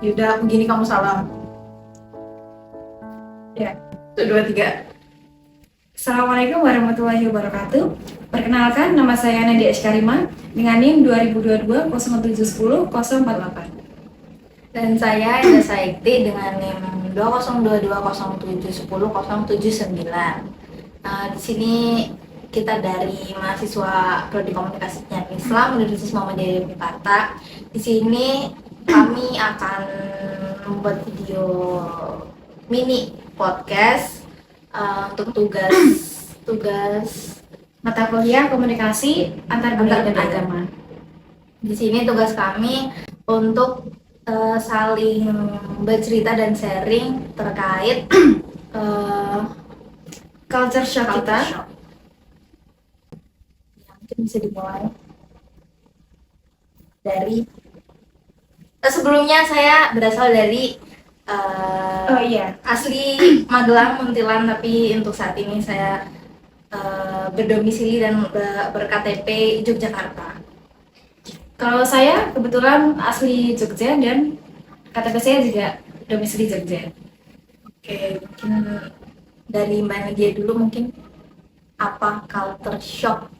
Yaudah, begini kamu salam. Ya. 1, 2, 3. Assalamualaikum warahmatullahi wabarakatuh. Perkenalkan, nama saya Nadia Eskarima dengan NIM 2022 0710 048. Dan saya Ida Saikti dengan NIM 202207100079. Di sini kita dari mahasiswa Prodi Komunikasi dan Islam Universitas Muhammadiyah Yogyakarta. Di sini kami akan membuat video mini podcast untuk tugas Mata kuliah komunikasi antar budaya dan budaya. agama. Di sini tugas kami untuk saling bercerita dan sharing terkait Culture shock culture kita. shock. Ya, mungkin bisa dimulai dari sebelumnya saya berasal dari Oh iya, asli Magelang, Muntilan, tapi untuk saat ini saya berdomisili dan berKTP Yogyakarta. kalau saya kebetulan asli Jogja dan KTP saya juga domisili Jogja. Oke, mungkin dari Mbak Nadia dulu, mungkin apa culture shock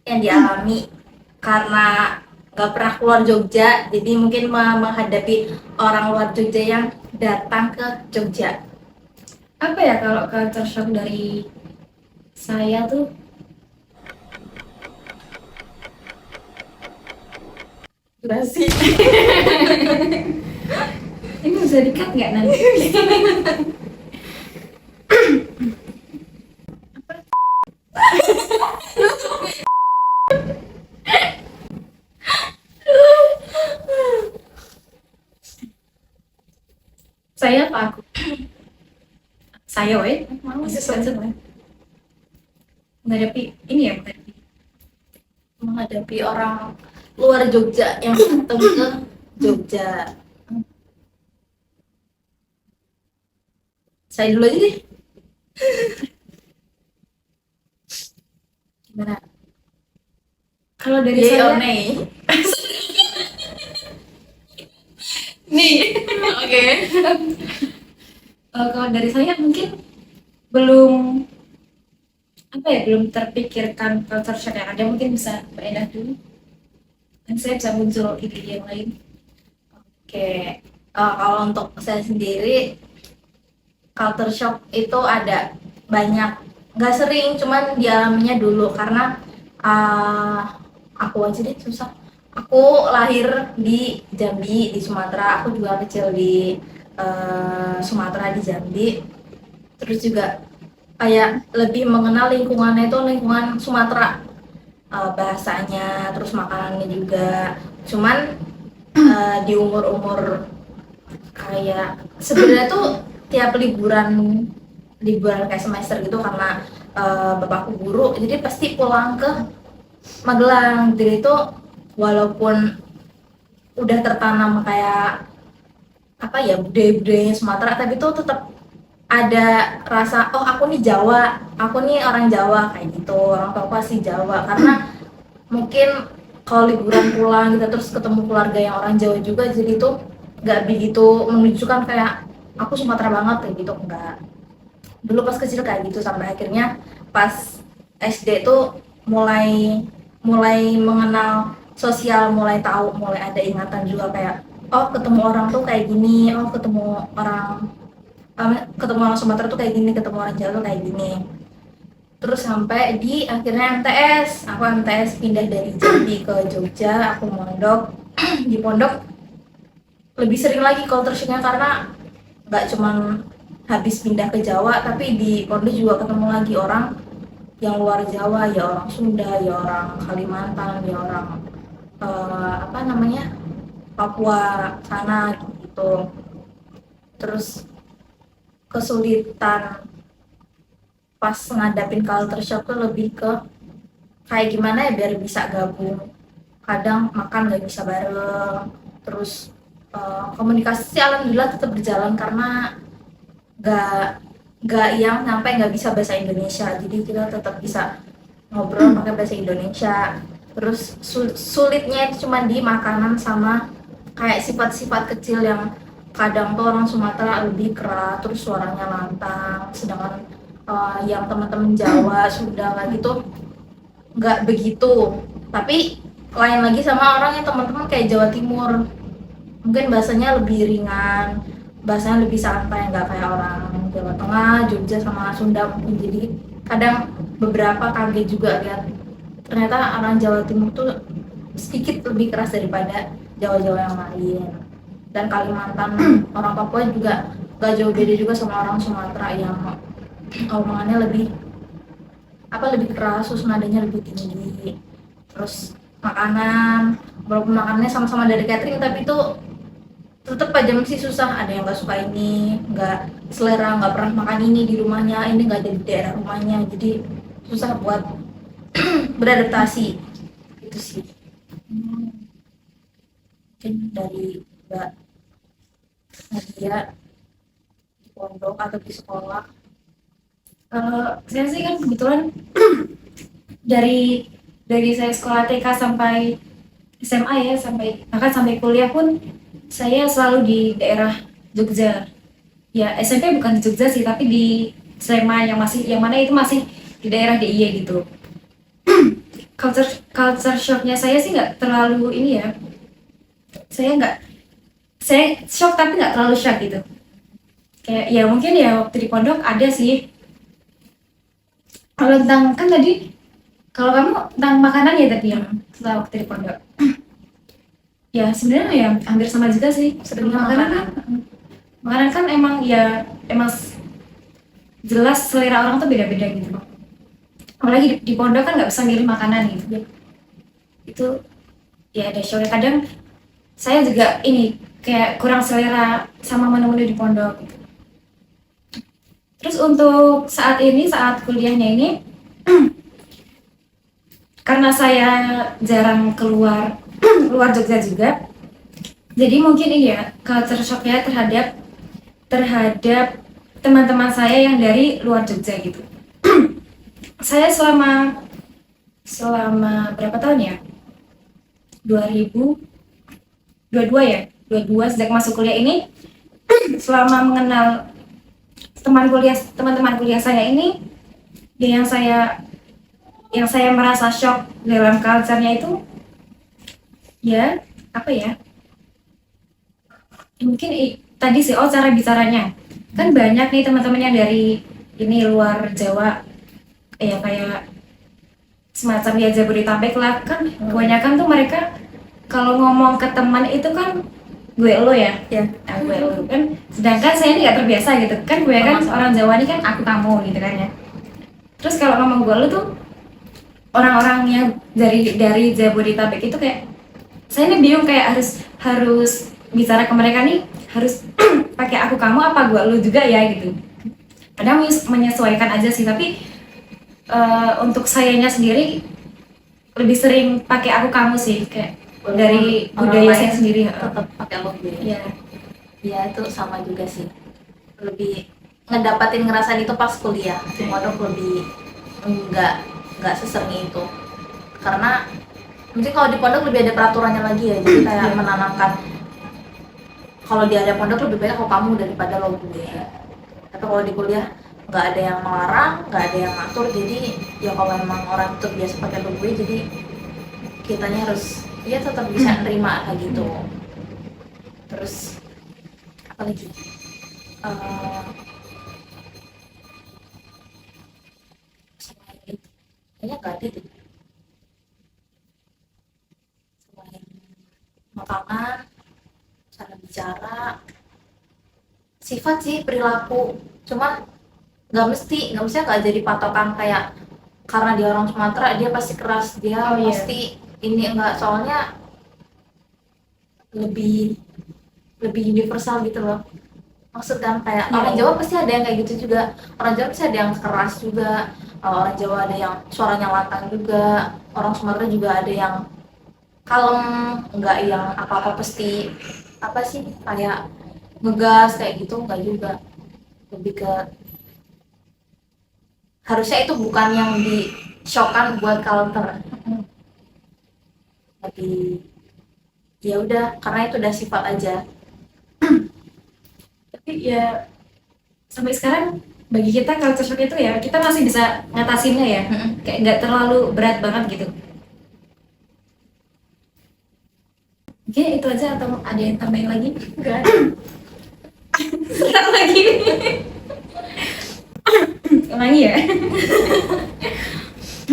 yang dialami karena nggak pernah keluar Jogja, jadi mungkin menghadapi orang luar Jogja yang datang ke Jogja. Apa ya kalau culture shock dari saya tuh? Durasi. Ini bisa di-cut nggak nanti? Saya apa aku? Saya, weh. Mau Menghadapi ini ya, menghadapi orang luar Jogja yang datang ke Jogja. Saya dulu aja deh. Gimana? kalau dari Yay saya or nay? Nih. Oke. kalau dari saya mungkin belum apa ya, belum terpikirkan culture shock yang ada. Mungkin bisa beredar dulu dan saya bisa muncul ide yang lain. Oke, kalau untuk saya sendiri, culture shock itu ada banyak, nggak sering, cuman dialaminya dulu karena aku aja deh susah. Aku lahir di Jambi, di Sumatera. Aku juga kecil di Sumatera, di Jambi. Terus juga kayak lebih mengenal lingkungannya itu lingkungan Sumatera, bahasanya, terus makanannya juga. Cuman di umur kayak sebenarnya tuh tiap liburan kayak semester gitu, karena bapakku guru, jadi pasti pulang ke Magelang. Jadi itu walaupun udah tertanam kayak apa ya, budaya-budayanya Sumatera, tapi tuh tetap ada rasa, oh aku nih Jawa, aku nih orang Jawa, kayak gitu. Orang tua pasti Jawa karena mungkin kalau liburan pulang gitu terus ketemu keluarga yang orang Jawa juga, jadi tuh nggak begitu menunjukkan kayak aku Sumatera banget kayak gitu, enggak. Dulu pas kecil kayak gitu, sampai akhirnya pas SD tuh mulai mengenal sosial, mulai tahu, mulai ada ingatan juga kayak, oh ketemu orang tuh kayak gini, oh ketemu orang Sumatera tuh kayak gini, ketemu orang Jawa tuh kayak gini. Terus sampai di akhirnya MTS, aku MTS pindah dari Jambi ke Jogja, aku mondok. Di pondok lebih sering lagi culture shock-nya karena nggak cuman habis pindah ke Jawa, tapi di pondok juga ketemu lagi orang yang luar Jawa, ya orang Sunda, ya orang Kalimantan, ya orang Papua sana gitu. Terus kesulitan pas ngadapin culture shock tuh lebih ke kayak gimana ya biar bisa gabung. Kadang makan nggak bisa bareng, terus komunikasi sih alhamdulillah tetap berjalan karena nggak yang sampai nggak bisa bahasa Indonesia, jadi kita tetap bisa ngobrol pakai bahasa Indonesia. Terus sulitnya itu cuma di makanan sama kayak sifat-sifat kecil yang kadang tuh orang Sumatera lebih keras terus suaranya lantang, sedangkan yang teman-teman Jawa Sunda kayak gitu nggak begitu. Tapi lain lagi sama orang yang teman-teman kayak Jawa Timur, mungkin bahasanya lebih ringan, bahasanya lebih santai, nggak kayak orang Jawa Tengah, Jogja sama Sunda mungkin. Jadi kadang beberapa kaget juga lihat ternyata orang Jawa Timur tuh sedikit lebih keras daripada Jawa-Jawa yang lain. Dan Kalimantan, orang Papua juga gak jauh beda juga sama orang Sumatera yang omongannya lebih keras, terus nadanya lebih tinggi. Terus makanan, walaupun makanannya sama-sama dari catering, tapi itu tetap aja masih susah. Ada yang nggak suka ini, nggak selera, nggak pernah makan ini di rumahnya, ini nggak ada di daerah rumahnya, jadi susah buat beradaptasi. Itu sih mungkin dari Mbak Nadia di pondok atau di sekolah. Saya sih kan kebetulan dari saya sekolah TK sampai SMA ya, sampai bahkan sampai kuliah pun saya selalu di daerah Jogja. Ya SMP bukan di Jogja sih, tapi di Sleman yang mana itu masih di daerah DIY gitu. culture shocknya saya sih nggak terlalu ini ya. Saya shock tapi nggak terlalu shock gitu. Kayak ya mungkin ya waktu di pondok ada sih. Kalau tentang kan tadi, kalau kamu tentang makanan ya tadi yang setelah waktu di pondok. Ya sebenarnya ya hampir sama juga sih. Sebenarnya Makanan kan emang jelas selera orang tuh beda-beda gitu. Apalagi di pondok kan nggak bisa milih makanan gitu. Itu ya ada show. Kadang saya juga ini kayak kurang selera sama menu-menu di pondok gitu. Terus untuk saat kuliahnya ini karena saya jarang keluar luar Jogja juga, jadi mungkin ini ya culture shocknya terhadap teman-teman saya yang dari luar Jogja gitu. Saya selama berapa tahun ya, 2022 ya, 22 sejak masuk kuliah ini, selama mengenal teman-teman kuliah saya ini, yang saya merasa shock dalam culture-nya itu ya apa ya, mungkin tadi sih cara bicaranya kan banyak nih teman-teman yang dari ini luar Jawa, ya kayak semacam ya Jabodetabek lah kan. Kebanyakan tuh mereka kalau ngomong ke teman itu kan gue lo ya, nah, gue lo kan, sedangkan saya ini nggak terbiasa gitu kan. Gue kan orang Jawa ini kan aku kamu gitu kan ya. Terus kalau ngomong gue lo tuh orang-orang yang dari Jabodetabek itu kayak saya ini bingung, kayak harus bicara ke mereka nih harus pakai aku kamu apa gue lo juga ya gitu. Kadang menyesuaikan aja sih, tapi untuk sayanya sendiri lebih sering pakai aku kamu sih, kayak dari budaya saya sendiri. Tetap pakai lo gue. Iya. Ya itu sama juga sih, lebih ngedapatin ngerasain itu pas kuliah. Di pondok lebih nggak sesering itu, karena mungkin kalau di pondok lebih ada peraturannya lagi ya, jadi kayak menanamkan kalau di area pondok lebih banyak kalau kamu daripada lo gue. Tapi kalau di kuliah nggak ada yang melarang, nggak ada yang ngatur, jadi ya kalau memang orang itu biasa pakai lo gue, jadi kitanya harus ya tetap bisa nerima kayak gitu. Terus apa lagi? Selain itu, kayaknya nggak ada deh. Selain makanan, cara bicara, sifat sih, perilaku. Cuman nggak mesti nggak jadi patokan kayak karena dia orang Sumatera dia pasti keras, dia pasti ini enggak. Soalnya lebih universal gitu loh. Maksud kan kayak orang Jawa pasti ada yang kayak gitu juga, orang Jawa pasti ada yang keras juga, orang Jawa ada yang suaranya lantang juga, orang Sumatera juga ada yang kalem, nggak yang apa-apa pasti apa sih kayak ngegas kayak gitu, nggak juga. Lebih ke harusnya itu bukan yang di shock-an buat culture, lebih ya udah karena itu udah sifat aja. Tapi ya sampai sekarang bagi kita culture shock itu ya kita masih bisa ngatasinnya ya, kayak nggak terlalu berat banget gitu. Oke, itu aja atau ada yang tambahin lagi? Enggak. Serang lagi. Ulangi ya.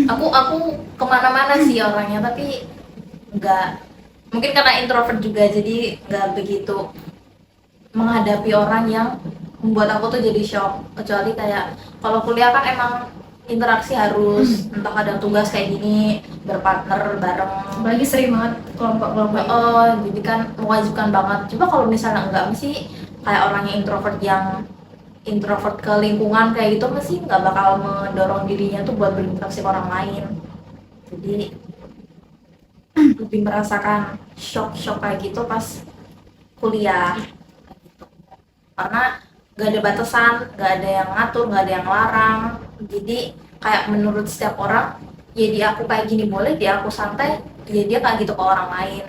Aku kemana-mana sih orangnya, tapi nggak, mungkin karena introvert juga jadi nggak begitu menghadapi orang yang membuat aku tuh jadi shock. Kecuali kayak kalau kuliah kan emang interaksi harus, entah ada tugas kayak gini berpartner bareng. Apalagi sering banget kelompok-kelompok. Oh, jadi kan mewajibkan banget. Coba kalau misalnya enggak, mesti kayak orangnya introvert ke lingkungan kayak gitu, mesti nggak bakal mendorong dirinya tuh buat berinteraksi ke orang lain. Jadi lebih merasakan shock kayak gitu pas kuliah, karena nggak ada batasan, nggak ada yang ngatur, nggak ada yang larang. Jadi kayak menurut setiap orang, ya dia aku kayak gini boleh, dia aku santai, ya dia kayak gitu ke orang lain.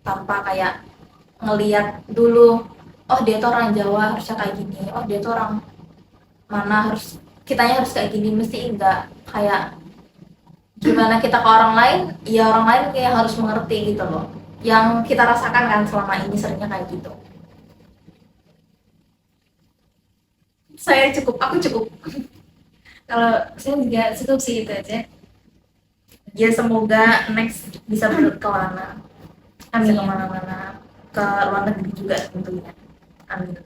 Tanpa kayak ngeliat dulu, oh dia tuh orang Jawa harusnya kayak gini, oh dia tuh orang mana harus kitanya harus kayak gini. Mesti enggak, kayak gimana kita ke orang lain, ya orang lain kayak harus mengerti gitu loh. Yang kita rasakan kan selama ini seringnya kayak gitu. Aku cukup. Kalau saya juga cukup sih itu aja. Ya semoga next bisa berkelana, bisa Amin. kemana-mana, ke luar negeri juga tentunya. Amin.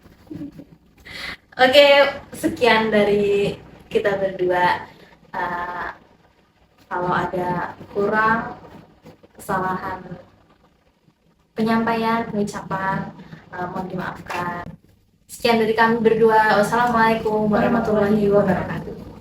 Oke, sekian dari kita berdua. Eh, kalau ada kurang, kesalahan penyampaian, pengucapan, mohon dimaafkan. Sekian dari kami berdua. Wassalamualaikum warahmatullahi wabarakatuh.